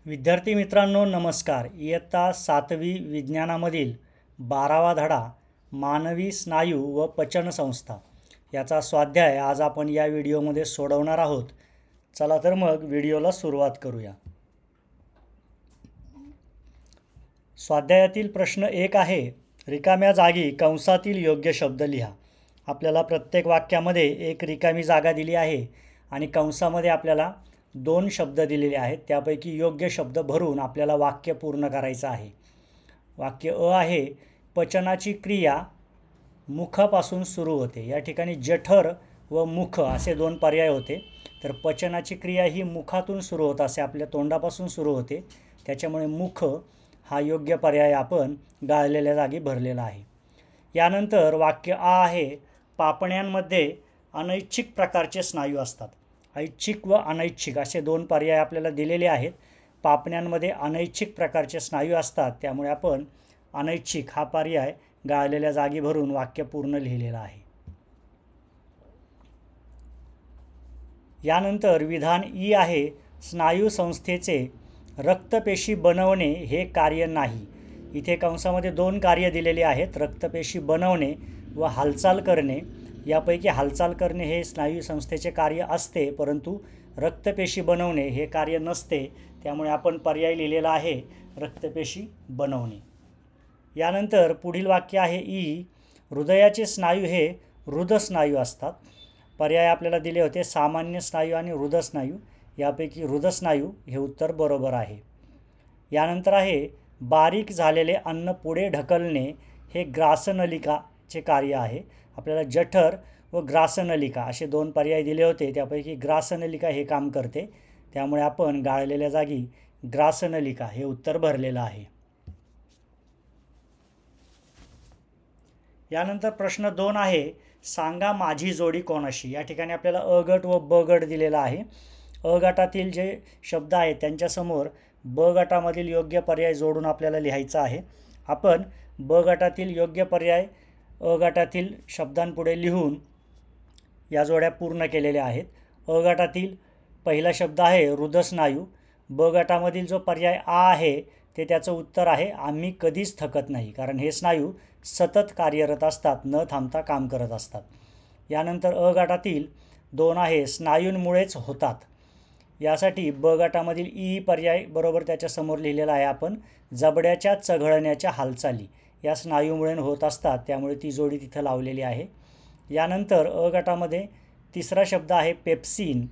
विद्यार्थी मित्रांनो नमस्कार। इयत्ता 7वी विज्ञानामधील 12वा धडा मानवी स्नायू व पचनसंस्था याचा स्वाध्याय आज आपण या व्हिडिओमध्ये सोडवणार आहोत। चला तर मग व्हिडिओला सुरुवात करूया। स्वाध्यायातील प्रश्न 1 आहे, रिकाम्या जागी कंसातील योग्य शब्द लिहा। आपल्याला प्रत्येक वाक्यामध्ये एक रिकामी जागा दिली आहे आणि कंसामध्ये आपल्याला 2 शब्द दिलेले आहेत। त्यापैकी योग्य शब्द भरून आपल्याला वाक्य पूर्ण करायचं आहे। वाक्य अ आहे, पचनाची क्रिया मुखापासून सुरू होते। या ठिकाणी जठर व मुख असे 2 पर्याय होते। तर पचनाची क्रिया ही मुखातून सुरू होत असे, आपल्या तोंडापासून सुरू होते, त्याच्यामुळे मुख हा योग्य पर्याय आपण गाळलेल्या जागी भरलेला आहे। यानंतर वाक्य आ आहे, पापण्यांमध्ये अनैच्छिक प्रकारचे स्नायू असतात। ऐच्छिक व अनैच्छिक असे 2 पर्याय आपल्याला दिलेले आहेत। पापण्यांमध्ये अनैच्छिक प्रकारचे स्नायू असतात, त्यामुळे आपण अनैच्छिक हा पर्याय गाळलेल्या जागी भरून वाक्य पूर्ण लिहिलेलं आहे। यानंतर विधान ई आहे, स्नायू संस्थेचे रक्तपेशी बनवणे हे कार्य नाही। इथे कंसामध्ये 2 कार्य दिलेले आहेत, रक्तपेशी बनवणे व हालचाल करणे। यापैकी हालचाल करणे हे स्नायू संस्थेचे कार्य असते, परंतु रक्तपेशी बनवणे हे कार्य नसते, त्यामुळे आपण पर्याय लिहिलेला आहे रक्तपेशी बनवणे। यानंतर पुढील वाक्य आहे ई, हृदयाचे स्नायू हे हृदस्नायू असतात। पर्याय आपल्याला दिले होते सामान्य स्नायू आणि हृदस्नायू, यापैकी हृदस्नायू हे उत्तर बरोबर आहे। यानंतर आहे, बारीक झालेले अन्न पुढे ढकलणे हे ग्रासनलिकाचे कार्य आहे। आपल्याला जठर व ग्रासनलिका असे 2 पर्याय दिले होते, त्यापैकी ग्रासनलिका हे काम करते, त्यामुळे आपण गाळलेल्या जागी ग्रासनलिका हे उत्तर भरलेलं आहे। यानंतर प्रश्न 2 आहे, सांगा माझी जोडी कोणाशी। या ठिकाणी आपल्याला अ गट व ब गट दिलेला आहे। अ गटातील जे शब्द आहेत त्यांच्यासमोर ब गटामधील योग्य पर्याय जोडून आपल्याला लिहायचा आहे। आपण ब गटातील योग्य पर्याय अ गटातील शब्दांपुढे लिहून या जोड्या पूर्ण केलेल्या आहेत। अ गटातील पहिला शब्द आहे हृदस्नायू। ब गटामधील जो पर्याय आ आहे ते त्याचं उत्तर आहे, आम्ही कधीच थकत नाही, कारण हे स्नायू सतत कार्यरत असतात, न थांबता काम करत असतात। यानंतर अ गटातील 2 आहे, स्नायूंमुळेच होतात। यासाठी ब गटामधील ई पर्याय बरोबर त्याच्यासमोर लिहिलेला आहे आपण, जबड्याच्या चघळण्याच्या हालचाली या स्नायूमुळे होत असतात, त्यामुळे ती जोडी तिथं लावलेली आहे। यानंतर अ गटामध्ये तिसरा शब्द आहे पेप्सिन।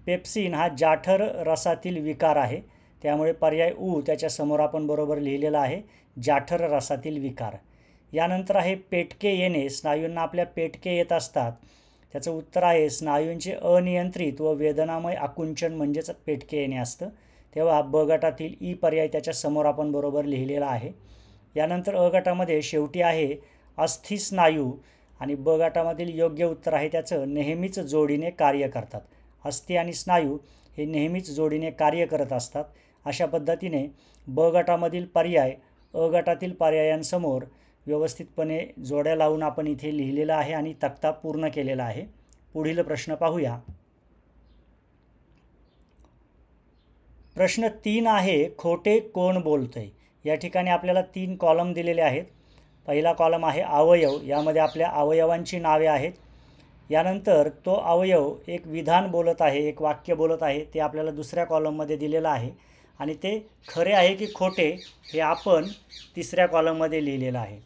पेप्सिन हा जाठर रसातील विकार आहे, त्यामुळे पर्याय ऊ त्याच्यासमोर आपण बरोबर लिहिलेला आहे, जाठर रसातील विकार। यानंतर आहे पेटके येणे, स्नायूंना आपल्या पेटके येत असतात, त्याचं उत्तर आहे स्नायूंचे अनियंत्रित व वेदनामय आकुंचन म्हणजेच पेटके येणे असतं, तेव्हा ब गटातील ई पर्याय त्याच्यासमोर आपण बरोबर लिहिलेला आहे। यानंतर अ गटामध्ये शेवटी आहे अस्थिस्नायू आणि ब गटामधील योग्य उत्तर आहे त्याचं नेहमीच जोडीने कार्य करतात। अस्थि आणि स्नायू हे नेहमीच जोडीने कार्य करत असतात। अशा पद्धतीने ब गटामधील पर्याय अ गटातील पर्यायांसमोर व्यवस्थितपणे जोड्या लावून आपण इथे लिहिलेला आहे आणि तक्ता पूर्ण केलेला आहे। पुढील प्रश्न पाहूया। प्रश्न 3 आहे, खोटे कोण बोलतंय। या ठिकाणी आपल्याला 3 कॉलम दिलेले आहेत। पहिला कॉलम आहे अवयव, यामध्ये आपल्या अवयवांची नावे आहेत। यानंतर तो अवयव एक विधान बोलत आहे, एक वाक्य बोलत आहे, ते आपल्याला दुसऱ्या कॉलममध्ये दिलेलं आहे आणि ते खरे आहे की खोटे हे आपण तिसऱ्या कॉलममध्ये लिहिलेलं आहे।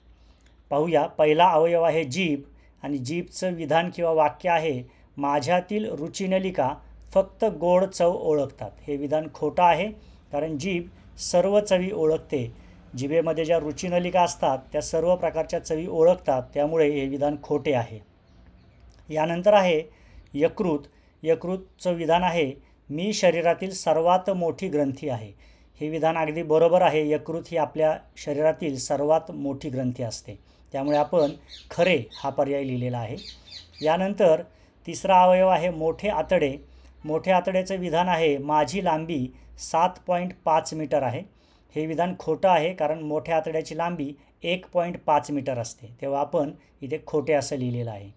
पाहूया, पहिला अवयव आहे जीभ आणि जीभचं विधान किंवा वाक्य आहे, माझ्यातील रुचिनलिका फक्त गोड चव ओळखतात। हे विधान खोटं आहे, कारण जीभ सर्व चवी ओळखते। जिभेमध्ये ज्या रुचिनलिका असतात त्या सर्व प्रकारच्या चवी ओळखतात, त्यामुळे हे विधान खोटे आहे। यानंतर आहे यकृत। यकृतचं विधान आहे, मी शरीरातील सर्वात मोठी ग्रंथी आहे। हे विधान अगदी बरोबर आहे, यकृत ही आपल्या शरीरातील सर्वात मोठी ग्रंथी असते, त्यामुळे आपण खरे हा पर्याय लिहिलेला आहे। यानंतर तिसरा अवयव आहे मोठे आतडे। मोठे आतड्याचं विधान आहे, माझी लांबी 7.5 मीटर आहे। हे विधान खोटं आहे, कारण मोठ्या आतड्याची लांबी 1.5 मीटर असते, तेव्हा आपण इथे खोटे असं लिहिलेलं आहे।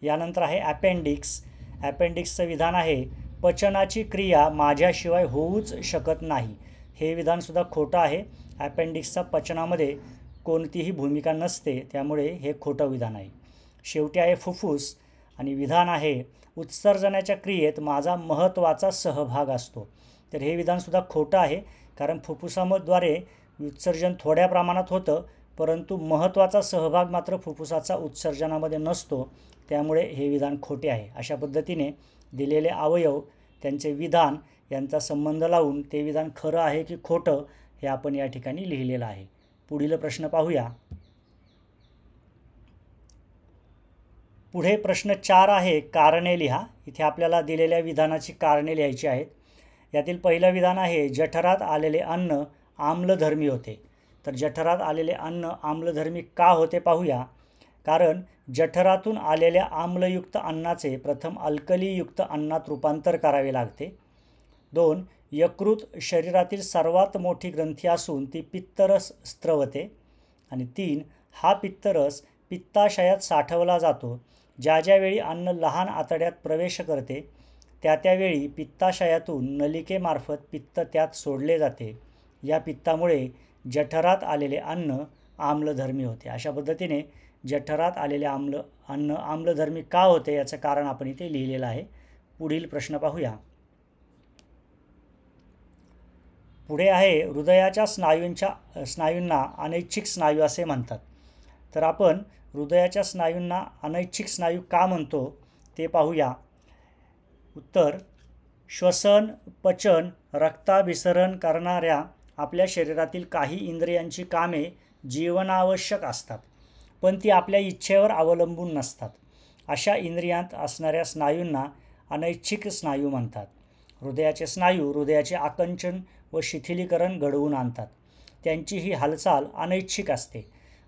यानंतर आहे अपेंडिक्स। अपेंडिक्सचं विधान आहे, पचनाची क्रिया माझ्याशिवाय होऊच शकत नाही। हे विधानसुद्धा खोटं आहे. अपेंडिक्सचा पचनामध्ये कोणतीही भूमिका नसते, त्यामुळे हे खोटं विधान आहे. शेवटी आहे फुफ्फुस आणि विधान आहे उत्सर्जनाच्या क्रियेत माझा महत्त्वाचा सहभाग असतो. तर हे विधानसुद्धा खोटं आहे, कारण फुफ्फुसाद्वारे उत्सर्जन थोड्या प्रमाणात होतं, परंतु महत्त्वाचा सहभाग मात्र फुफ्फुसाचा उत्सर्जनामध्ये नसतो, त्यामुळे हे विधान खोटे आहे. अशा पद्धतीने दिलेले अवयव, त्यांचे विधान यांचा संबंध लावून ते विधान खरं आहे की खोटं हे आपण या ठिकाणी लिहिलेलं आहे. पुढील प्रश्न पाहूया. पुढे प्रश्न 4 आहे, कारणे लिहा. इथे आपल्याला दिलेल्या विधानाची कारणे लिहायची आहेत. यातील पहिलं विधान आहे, जठरात आलेले अन्न आम्लधर्मी होते. तर जठरात आलेले अन्न आम्लधर्मी का होते पाहूया. कारण जठरातून आलेल्या आम्लयुक्त अन्नाचे प्रथम अल्कलीयुक्त अन्नात रूपांतर करावे लागते. 2. यकृत शरीरातील सर्वात मोठी ग्रंथी असून ती पित्तरस स्त्रवते. आणि 3. हा पित्तरस पित्ताशयात साठवला जातो. ज्या ज्यावेळी अन्न लहान आतड्यात प्रवेश करते त्यावेळी पित्ताशयातून नलिकेमार्फत पित्त त्यात सोडले जाते. या पित्तामुळे जठरात आलेले अन्न आम्लधर्मी होते. अशा पद्धतीने जठरात आलेले अन्न आम्लधर्मी का होते याचं कारण आपण इथे लिहिलेलं आहे. पुढील प्रश्न पाहूया. पुढे आहे, हृदयाच्या स्नायूंना अनैच्छिक स्नायू असे म्हणतात. तर आपण हृदयाच्या स्नायूंना अनैच्छिक स्नायू का म्हणतो ते पाहूया. उत्तर, श्वसन, पचन, रक्ताभिसरण करणाऱ्या आपल्या शरीरातील काही इंद्रियांची कामे जीवनावश्यक असतात, पण ती आपल्या इच्छेवर अवलंबून नसतात. अशा इंद्रियांत असणाऱ्या स्नायूंना अनैच्छिक स्नायू म्हणतात. हृदयाचे स्नायू हृदयाचे आकुंचन व शिथिलीकरण घडवून आणतात. त्यांची ही हालचाल अनैच्छिक असते.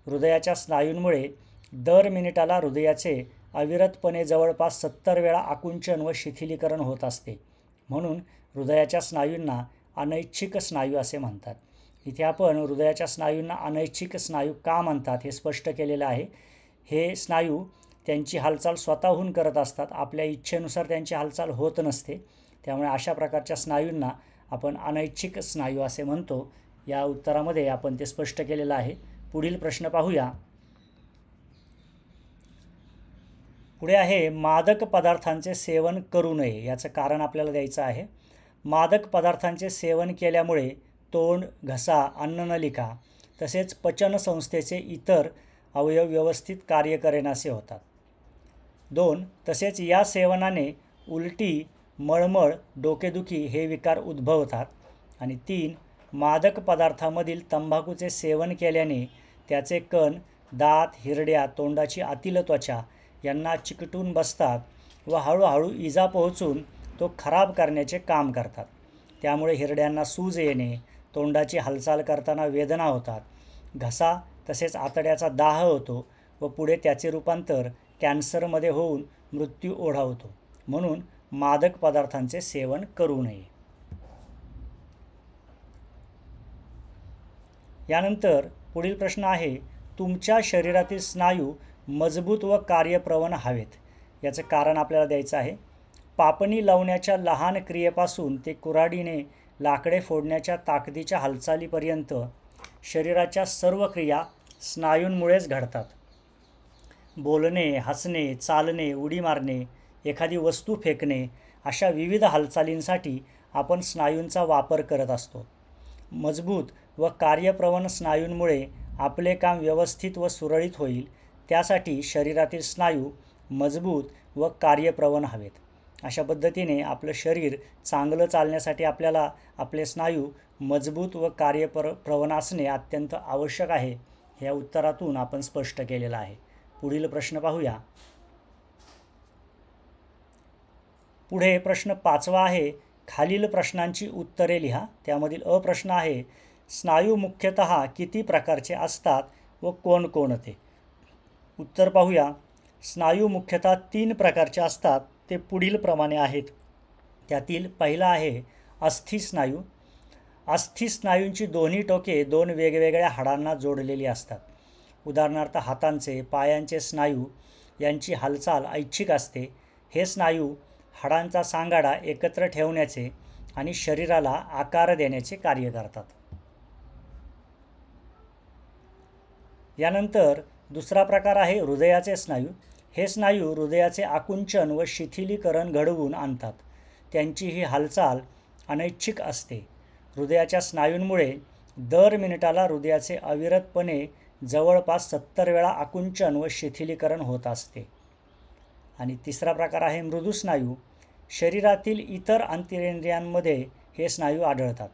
हृदयाच्या स्नायूंमुळे दर मिनिटाला हृदयाचे अविरतपणे जवळपास 70 वेळा आकुंचन व शिथिलीकरण होत असते. म्हणून हृदयाच्या स्नायूंना अनैच्छिक स्नायू असे म्हणतात. इथे आपण हृदयाच्या स्नायूंना अनैच्छिक स्नायू का म्हणतात हे स्पष्ट केलेलं आहे. हे स्नायू त्यांची हालचाल स्वतःहून करत असतात, आपल्या इच्छेनुसार त्यांची हालचाल होत नसते. त्यामुळे अशा प्रकारच्या स्नायूंना आपण अनैच्छिक स्नायू असे म्हणतो. या उत्तरामध्ये आपण ते स्पष्ट केलेलं आहे. पुढील प्रश्न पाहूया. पुढे आहे, मादक पदार्थांचे सेवन करू नये. याचं कारण आपल्याला द्यायचं आहे. मादक पदार्थांचे सेवन केल्यामुळे तोंड, घसा, अन्ननलिका तसेच पचनसंस्थेचे इतर अवयव व्यवस्थित कार्य करेनासे होतात. 2. तसेच या सेवनाने उलटी, मळमळ, डोकेदुखी हे विकार उद्भवतात. आणि 3. मादक पदार्थामधील तंबाखूचे सेवन केल्याने त्याचे कण दात, हिरड्या, तोंडाची आतील त्वचा यांना चिकटून बसतात व हळूहळू इजा पोहोचून तो खराब करण्याचे काम करतात. त्यामुळे हिरड्यांना सूज येणे, तोंडाची हालचाल करताना वेदना होतात, घसा तसेच आतड्याचा दाह होतो व पुढे त्याचे रूपांतर कॅन्सरमध्ये होऊन मृत्यू ओढावतो. म्हणून मादक पदार्थांचे सेवन करू नये. यानंतर पुढील प्रश्न आहे, तुमच्या शरीरातील स्नायू मजबूत व कार्यप्रवण हवेत. याचं कारण आपल्याला द्यायचं आहे. पापणी लावण्याच्या लहान क्रियेपासून ते कुऱ्हाडीने लाकडे फोडण्याच्या ताकदीच्या हालचालीपर्यंत शरीराच्या सर्व क्रिया स्नायूंमुळेच घडतात. बोलणे, हसणे, चालणे, उडी मारणे, एखादी वस्तू फेकणे अशा विविध हालचालींसाठी आपण स्नायूंचा वापर करत असतो. मजबूत व कार्यप्रवण स्नायूंमुळे आपले काम व्यवस्थित व सुरळीत होईल, त्यासाठी शरीरातील स्नायू मजबूत व कार्यप्रवण हवेत. अशा पद्धतीने आपलं शरीर चांगलं चालण्यासाठी आपल्याला आपले स्नायू मजबूत व कार्यप्रवण असणे अत्यंत आवश्यक आहे. या उत्तरातून आपण स्पष्ट केलेलं आहे. पुढील प्रश्न पाहूया. पुढे प्रश्न 5वा आहे, खालील प्रश्नांची उत्तरे लिहा. त्यामधील अ प्रश्न आहे, स्नायू मुख्यतः किती प्रकारचे असतात व कोणकोणते? उत्तर पाहूया. स्नायू मुख्यतः 3 प्रकारचे असतात. ते पुढील प्रमाणे आहेत. त्यातील पहिला आहे अस्थिस्नायू. अस्थिस्नायूंची दोन्ही टोके 2 वेगवेगळ्या हाडांना जोडलेली असतात. उदाहरणार्थ हातांचे, पायांचे स्नायू यांची हालचाल ऐच्छिक असते. हे स्नायू हाडांचा सांगाडा एकत्र ठेवण्याचे आणि शरीराला आकार देण्याचे कार्य करतात. यानंतर दुसरा प्रकार आहे हृदयाचे स्नायू. हे स्नायू हृदयाचे आकुंचन व शिथिलीकरण घडवून आणतात. त्यांची ही हालचाल अनैच्छिक असते. हृदयाच्या स्नायूंमुळे दर मिनिटाला हृदयाचे अविरतपणे जवळपास 70 वेळा आकुंचन व शिथिलीकरण होत असते. आणि तिसरा प्रकार आहे मृदू स्नायू. शरीरातील इतर अंतरेंद्रियांमध्ये हे स्नायू आढळतात.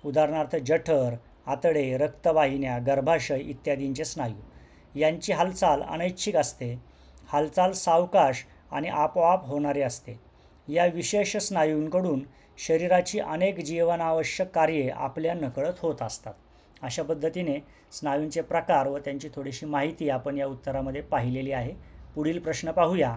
उदाहरणार्थ जठर, आतडे, रक्तवाहिन्या, गर्भाशय इत्यादींचे स्नायू. यांची हालचाल अनैच्छिक असते. हालचाल सावकाश आणि आपोआप होणारी असते. या विशेष स्नायूंकडून शरीराची अनेक जीवनावश्यक कार्ये आपल्या नकळत होत असतात. अशा पद्धतीने स्नायूंचे प्रकार व त्यांची थोडीशी माहिती आपण या उत्तरामध्ये पाहिलेली आहे. पुढील प्रश्न पाहूया.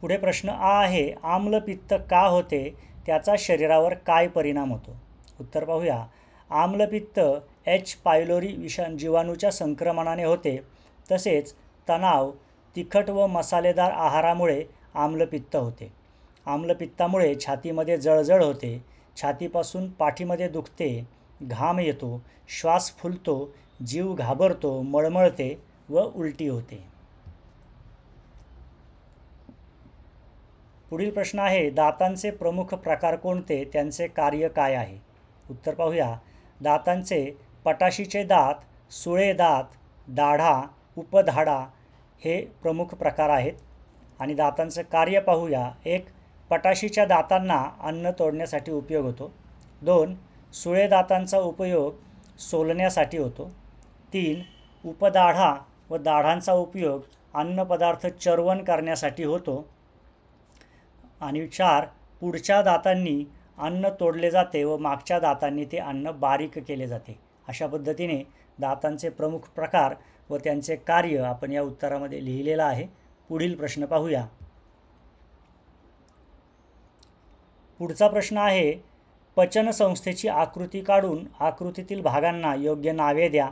पुढे प्रश्न आहे, आम्लपित्त का होते, त्याचा शरीरावर काय परिणाम होतो? उत्तर पाहूया. आम्लपित्त एच पायलोरी जीवाणूच्या संक्रमणाने होते. तसेच तणाव, तिखट व मसालेदार आहारामुळे आम्लपित्त होते. आम्लपित्तामुळे छातीमध्ये जळजळ होते, छातीपासून पाठीमध्ये दुखते, घाम येतो, श्वास फुलतो, जीव घाबरतो, मळमळते व उलटी होते. पुढील प्रश्न आहे, दातांचे प्रमुख प्रकार कोणते, त्यांचे कार्य काय आहे? उत्तर पाहूया. दातांचे पटाशीचे दात, सुळे दात, दाढा, उपदाढा हे प्रमुख प्रकार आहेत. आणि दातांचं कार्य पाहूया. 1. पटाशीच्या दातांना अन्न तोडण्यासाठी उपयोग होतो. 2. सुळे दातांचा उपयोग सोलण्यासाठी होतो. 3. उपदाढा व दाढांचा उपयोग अन्नपदार्थ चर्वण करण्यासाठी होतो. आणि 4. पुढच्या दातांनी अन्न तोडले जाते व मागच्या दातांनी ते अन्न बारीक केले जाते. अशा पद्धतीने दातांचे प्रमुख प्रकार व त्यांचे कार्य आपण या उत्तरामध्ये लिहिलेलं आहे. पुढील प्रश्न पाहूया. पुढचा प्रश्न आहे, पचनसंस्थेची आकृती काढून आकृतीतील भागांना योग्य नावे द्या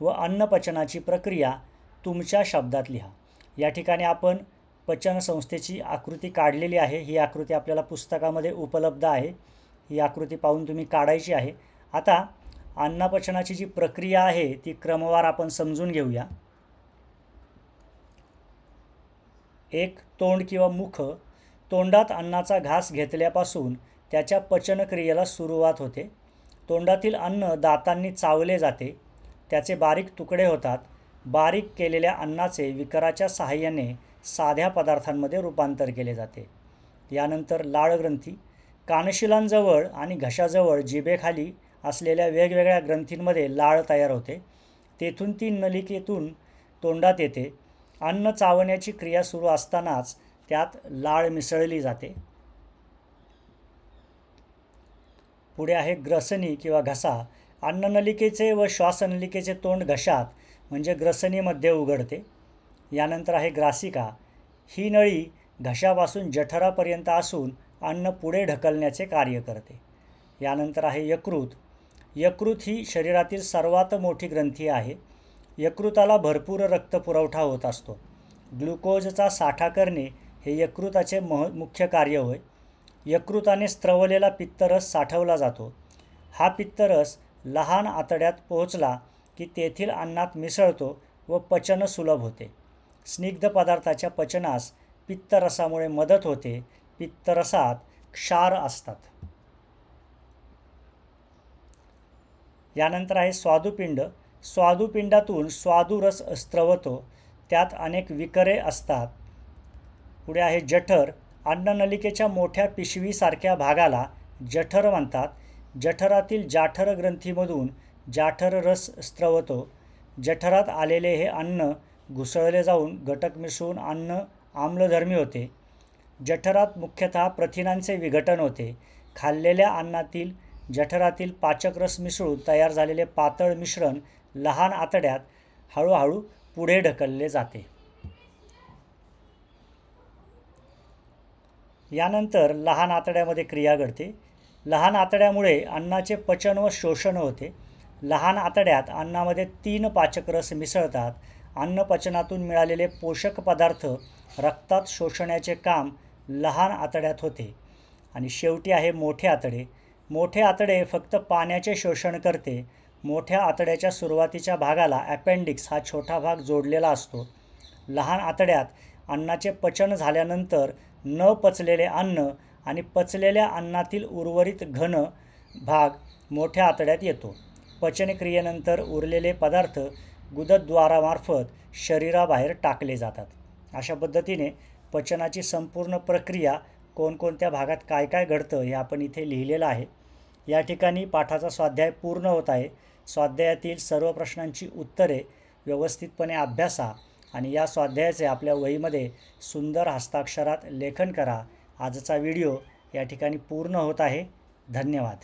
व अन्नपचनाची प्रक्रिया तुमच्या शब्दात लिहा. या ठिकाणी आपण पचनसंस्थेची आकृती काढलेली आहे. ही आकृती आपल्याला पुस्तकामध्ये उपलब्ध आहे. ही आकृती पाहून तुम्ही काढायची आहे. आता अन्नपचनाची जी प्रक्रिया आहे ती क्रमवार आपण समजून घेऊया. 1. तोंड किंवा मुख. तोंडात अन्नाचा घास घेतल्यापासून त्याच्या पचनक्रियेला सुरुवात होते. तोंडातील अन्न दातांनी चावले जाते, त्याचे बारीक तुकडे होतात. बारीक केलेल्या अन्नाचे विकराच्या सहाय्याने साध्या पदार्थांमध्ये रूपांतर केले जाते. यानंतर लाळग्रंथी. कानशिलांजवळ आणि घशाजवळ जिभेखाली असलेल्या वेगवेगळ्या ग्रंथींमध्ये लाळ तयार होते. तेथून ती नलिकेतून तोंडात येते. अन्न चावण्याची क्रिया सुरू असतानाच त्यात लाळ मिसळली जाते. पुढे आहे ग्रसनी किंवा घसा. अन्ननलिकेचे व श्वासनलिकेचे तोंड घशात म्हणजे ग्रसनीमध्ये उघडते. यानंतर आहे ग्रासिका. ही नळी घशापासून जठरापर्यंत असून अन्न पुढे ढकलण्याचे कार्य करते. यानंतर आहे यकृत. यकृत ही शरीरातील सर्वात मोठी ग्रंथी आहे. यकृताला भरपूर रक्तपुरवठा होत असतो. ग्लुकोजचा साठा करणे हे यकृताचे मुख्य कार्य होय. यकृताने स्त्रवलेला पित्तरस साठवला जातो. हा पित्तरस लहान आतड्यात पोहोचला की तेथील अन्नात मिसळतो व पचन सुलभ होते. स्निग्ध पदार्थाच्या पचनास पित्तरसामुळे मदत होते. पित्तरसात क्षार असतात. यानंतर आहे स्वादुपिंड. स्वादुपिंडातून स्वादुरस स्त्रवतो. त्यात अनेक विकरे असतात. पुढे आहे जठर. अन्ननलिकेच्या मोठ्या पिशवीसारख्या भागाला जठर म्हणतात. जठरातील जाठर ग्रंथीमधून जाठर रस स्त्रवतो. जठरात आलेले हे अन्न घुसळले जाऊन घटक मिसळून अन्न आम्लधर्मी होते. जठरात मुख्यतः प्रथिनांचे विघटन होते. खाल्लेल्या अन्नातील जठरातील पाचकरस मिसळून तयार झालेले पातळ मिश्रण लहान आतड्यात हळूहळू पुढे ढकलले जाते. यानंतर लहान आतड्यामध्ये क्रिया घडते. लहान आतड्यामुळे अन्नाचे पचन व शोषण होते. लहान आतड्यात अन्नामध्ये 3 पाचकरस मिसळतात. अन्नपचनातून मिळालेले पोषक पदार्थ रक्तात शोषण्याचे काम लहान आतड्यात होते. आणि शेवटी आहे मोठे आतडे. मोठे आतडे फक्त पाण्याचे शोषण करते. मोठ्या आतड्याच्या सुरुवातीच्या भागाला अपेंडिक्स हा छोटा भाग जोडलेला असतो. लहान आतड्यात अन्नाचे पचन झाल्यानंतर न पचलेले अन्न आणि पचलेल्या अन्नातील उर्वरित घन भाग मोठ्या आतड्यात येतो. पचनक्रियेनंतर उरलेले पदार्थ गुदद्वारामार्फत शरीराबाहेर टाकले जातात. अशा पद्धतीने पचनाची संपूर्ण प्रक्रिया कोणकोणत्या भागात काय काय घडतं हे आपण इथे लिहिलेलं आहे. या ठिकाणी पाठाचा स्वाध्याय पूर्ण होत आहे. स्वाध्यायातील सर्व प्रश्नांची उत्तरे व्यवस्थितपणे अभ्यासा आणि या स्वाध्यायाचे आपल्या वहीमध्ये सुंदर हस्ताक्षरात लेखन करा. आजचा व्हिडिओ या ठिकाणी पूर्ण होत आहे. धन्यवाद.